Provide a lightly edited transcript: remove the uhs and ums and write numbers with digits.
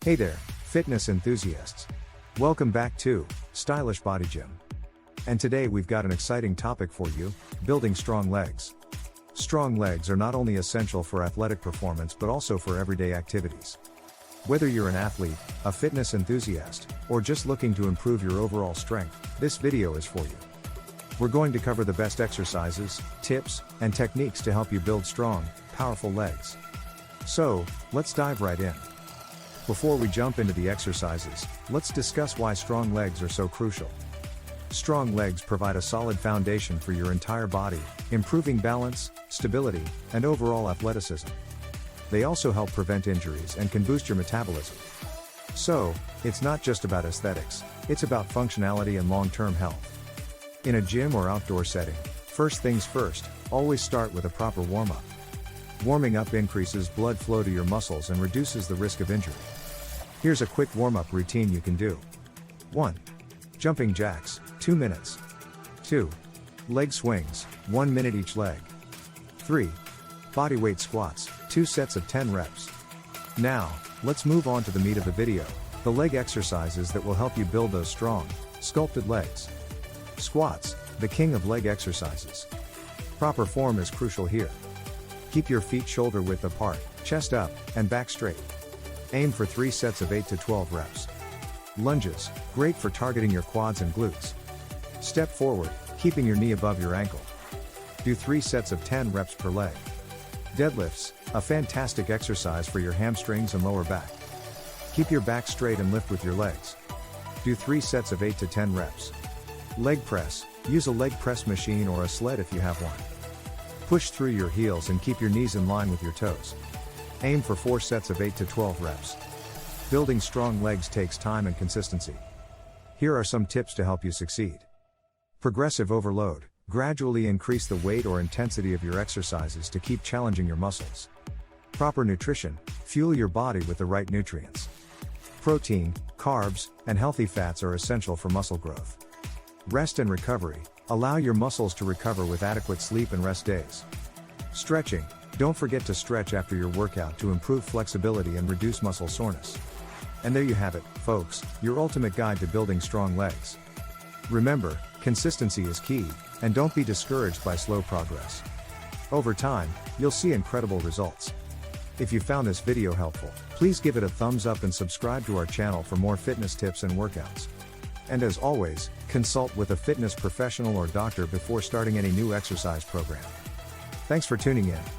Hey there, fitness enthusiasts. Welcome back to Stylish Body Gym. And today we've got an exciting topic for you, building strong legs. Strong legs are not only essential for athletic performance but also for everyday activities. Whether you're an athlete, a fitness enthusiast, or just looking to improve your overall strength, this video is for you. We're going to cover the best exercises, tips, and techniques to help you build strong, powerful legs. So, let's dive right in. Before we jump into the exercises, let's discuss why strong legs are so crucial. Strong legs provide a solid foundation for your entire body, improving balance, stability, and overall athleticism. They also help prevent injuries and can boost your metabolism. So, it's not just about aesthetics, it's about functionality and long-term health. In a gym or outdoor setting, first things first, always start with a proper warm-up. Warming up increases blood flow to your muscles and reduces the risk of injury. Here's a quick warm-up routine you can do. 1. Jumping jacks, 2 minutes. 2. Leg swings, 1 minute each leg. 3. Bodyweight squats, 2 sets of 10 reps. Now, let's move on to the meat of the video, the leg exercises that will help you build those strong, sculpted legs. Squats, the king of leg exercises. Proper form is crucial here. Keep your feet shoulder width apart, chest up, and back straight. Aim for 3 sets of 8 to 12 reps. Lunges, great for targeting your quads and glutes. Step forward, keeping your knee above your ankle. Do 3 sets of 10 reps per leg. Deadlifts, a fantastic exercise for your hamstrings and lower back. Keep your back straight and lift with your legs. Do 3 sets of 8 to 10 reps. Leg press, use a leg press machine or a sled if you have one. Push through your heels and keep your knees in line with your toes. Aim for 4 sets of 8 to 12 reps. Building strong legs takes time and consistency. Here are some tips to help you succeed. Progressive overload, gradually increase the weight or intensity of your exercises to keep challenging your muscles. Proper nutrition, fuel your body with the right nutrients. Protein, carbs, and healthy fats are essential for muscle growth. Rest and recovery, allow your muscles to recover with adequate sleep and rest days. Stretching, don't forget to stretch after your workout to improve flexibility and reduce muscle soreness. And there you have it, folks, your ultimate guide to building strong legs. Remember, consistency is key, and don't be discouraged by slow progress. Over time, you'll see incredible results. If you found this video helpful, please give it a thumbs up and subscribe to our channel for more fitness tips and workouts. And as always, consult with a fitness professional or doctor before starting any new exercise program. Thanks for tuning in.